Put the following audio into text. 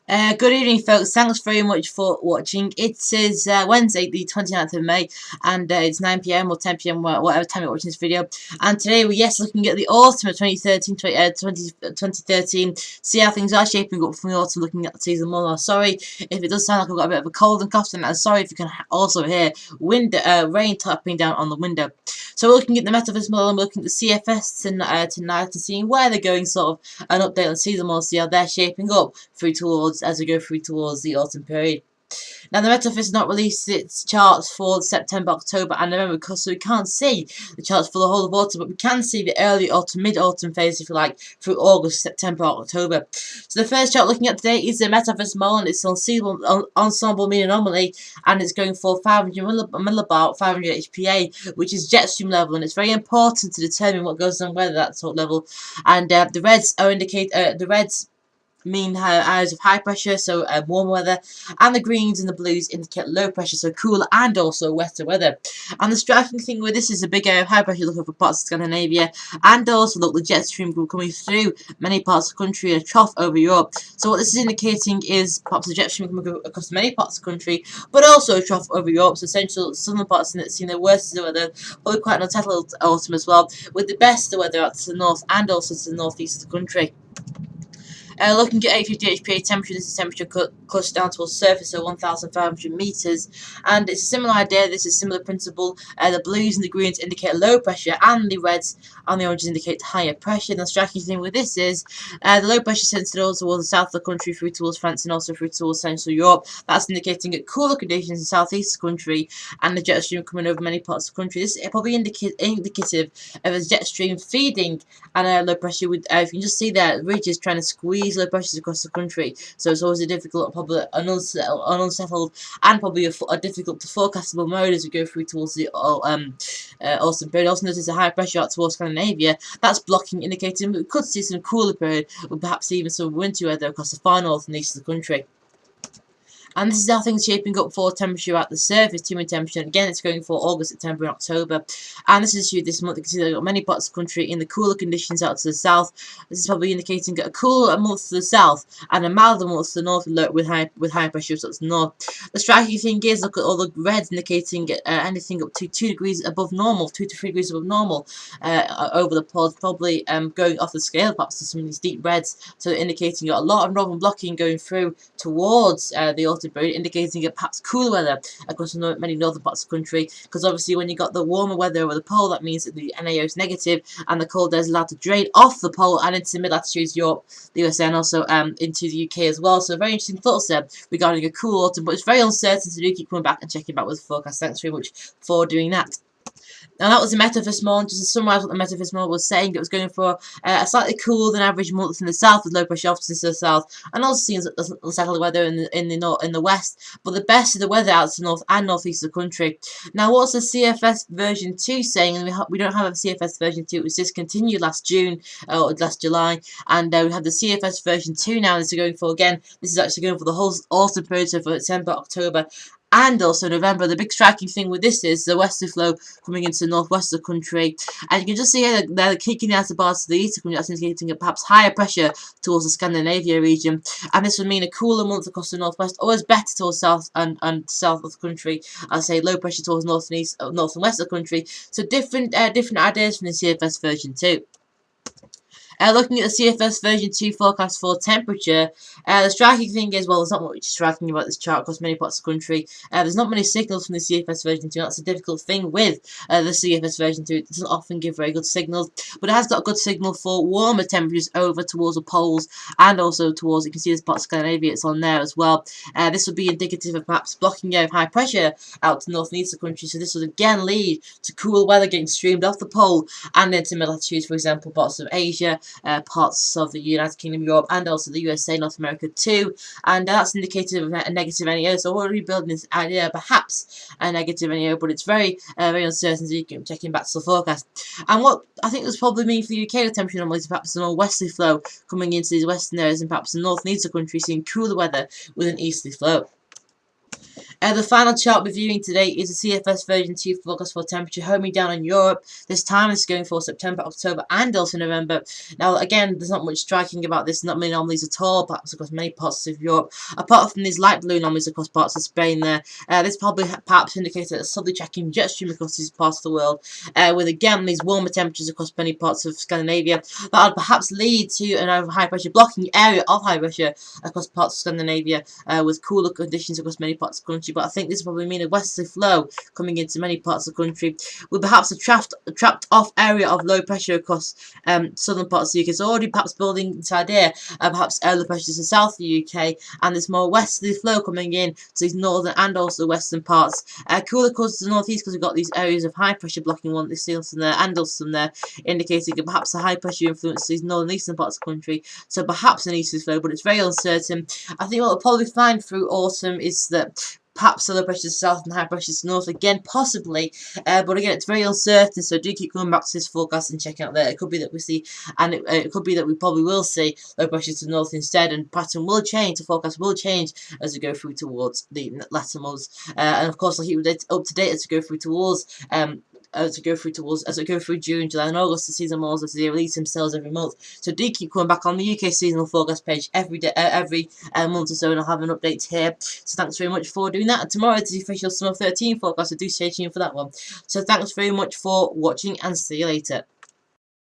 Good evening, folks. Thanks very much for watching. It is Wednesday, the 29th of May, and it's 9 p.m. or 10 p.m., whatever time you're watching this video. And today we're, looking at the autumn of 2013, see how things are shaping up from the autumn, looking at the season more. I'm sorry if it does sound like I've got a bit of a cold and cough, and I'm sorry if you can also hear rain tapping down on the window. So we're looking at the Metaverse model, and we're looking at the CFS tonight and seeing where they're going, sort of an update on season more, see how they're shaping up as we go through towards the autumn period. Now, the Metaverse has not released its charts for September, October, and November, because so we can't see the charts for the whole of autumn, but we can see the early autumn, mid-autumn phase, if you like, through August, September, October. So the first chart looking at today is the Metaverse Mall, and it's Ensemble Mean Anomaly, and it's going for 500 millibar, 500 HPA, which is Jetstream level, and it's very important to determine what goes on whether that sort of level. And the reds mean areas of high pressure, so warm weather, and the greens and the blues indicate low pressure, so cooler and also wetter weather. And the striking thing with this is a big area of high pressure looking for parts of Scandinavia, and also look, the jet stream coming through many parts of the country, a trough over Europe. So what this is indicating is perhaps the jet stream coming across many parts of the country, but also a trough over Europe, so central southern parts in it seeing the worst of the weather, probably quite an unsettled autumn as well, with the best of the weather out to the north and also to the northeast of the country. Looking at 850 HPA temperature, this is temperature close down towards the surface, so 1,500 meters. And it's a similar idea, this is a similar principle. The blues and the greens indicate low pressure, and the reds and the oranges indicate higher pressure. And the striking thing with this is the low pressure centered all towards the south of the country, through towards France, and also through towards Central Europe. That's indicating cooler conditions in the southeast of the country, and the jet stream coming over many parts of the country. This is probably indicative of a jet stream feeding and low pressure. With you can just see there, ridges trying to squeeze low pressures across the country, so it's always a difficult, probably an unsettled and probably a difficult to forecastable mode as we go through towards the autumn period. Also notice a high pressure out towards Scandinavia, that's blocking, indicating we could see some cooler period, or perhaps even some winter weather across the far north and east of the country. And this is how things shaping up for temperature at the surface, mean temperature. And again, it's going for August, September, and October. And this is this month. You can see that many parts of the country in the cooler conditions out to the south. This is probably indicating a cooler month to the south and a milder month to the north, with high pressure up to the north. The striking thing is, look at all the reds indicating anything up to 2 degrees above normal, 2 to 3 degrees above normal over the poles, probably going off the scale perhaps to some of these deep reds, so indicating a lot of northern blocking going through towards the autumn period, indicating perhaps cooler weather across many northern parts of the country, because obviously when you got the warmer weather over the pole, that means that the NAO is negative and the cold air is allowed to drain off the pole and into mid-latitudes, Europe, the USA, and also into the UK as well. So very interesting thoughts there regarding a cool autumn, but it's very uncertain, so do keep coming back and checking back with the forecast. Thanks very much for doing that. Now that was the Metaverse model. Just to summarise what the Metaverse model was saying, it was going for a slightly cooler than average month in the south, with low pressure often to the south, and also seeing unsettled weather in the west. But the best of the weather out to the north and northeast of the country. Now, what's the CFS version 2 saying? And we don't have a CFS version 2. It was discontinued last June or last July, and we have the CFS version 2 now. This is going for, again, this is actually going for the whole autumn period, so for September, October, and also November. The big striking thing with this is the westerly flow coming into the northwest of the country, and you can just see here that they're kicking out the bars to the east of the country. That's indicating a perhaps higher pressure towards the Scandinavia region, and this would mean a cooler month across the northwest, always better towards south and south of the country. I say low pressure towards north and east, north and west of the country. So different ideas from the CFS version 2. Looking at the CFS version 2 forecast for temperature, the striking thing is, well, there's not much striking about this chart across many parts of the country. There's not many signals from the CFS version 2. That's a difficult thing with the CFS version 2. It doesn't often give very good signals, but it has got a good signal for warmer temperatures over towards the poles, and also towards, you can see this part of Scandinavia, it's on there as well. This would be indicative of perhaps blocking out high pressure out to north and east of the country, so this would again lead to cool weather getting streamed off the pole and into mid-latitudes, for example, parts of Asia, parts of the United Kingdom, Europe, and also the USA, North America too, and that's indicative of a negative NEO. So we're rebuilding this idea, perhaps a negative NEO, but it's very uncertain, so you can check in back to the forecast. And what I think this probably mean for the UK, the temperature anomalies, perhaps a more westerly flow coming into these western areas, and perhaps the north and east of the country seeing cooler weather with an easterly flow. The final chart we're viewing today is the CFS version 2 forecast for temperature homing down in Europe. This time it's going for September, October and also November. Now again, there's not much striking about this, not many anomalies at all, perhaps across many parts of Europe, apart from these light blue anomalies across parts of Spain there. This probably perhaps indicates that a southerly tracking jet stream across these parts of the world, with again these warmer temperatures across many parts of Scandinavia, that would perhaps lead to an high pressure blocking area of high pressure across parts of Scandinavia, with cooler conditions across many parts of the country. But I think this will probably mean a westerly flow coming into many parts of the country, with perhaps a trapped off area of low pressure across southern parts of the UK. It's already perhaps building inside here, perhaps low pressures in south of the UK, and this more westerly flow coming in to these northern and also western parts. Cooler causes to the northeast because we've got these areas of high pressure blocking one, this some there and also some there, indicating perhaps a high pressure influence to these northern eastern parts of the country. So perhaps an easterly flow, but it's very uncertain. I think what we'll probably find through autumn is that perhaps low pressures south and high pressures north again, possibly, but again it's very uncertain, so do keep coming back to this forecast and checking out there. It could be that we see, and it could be that we probably will see low pressures to the north instead, and pattern will change, the forecast will change as we go through towards the latter months, and of course I'll keep you up to date as we go through towards as we go through June, July and August. The season models as they release themselves every month. So do keep coming back on the UK seasonal forecast page every day, every month or so, and I'll have an update here. So thanks very much for doing that. And tomorrow is the official Summer 13 forecast, so do stay tuned for that one. So thanks very much for watching and see you later.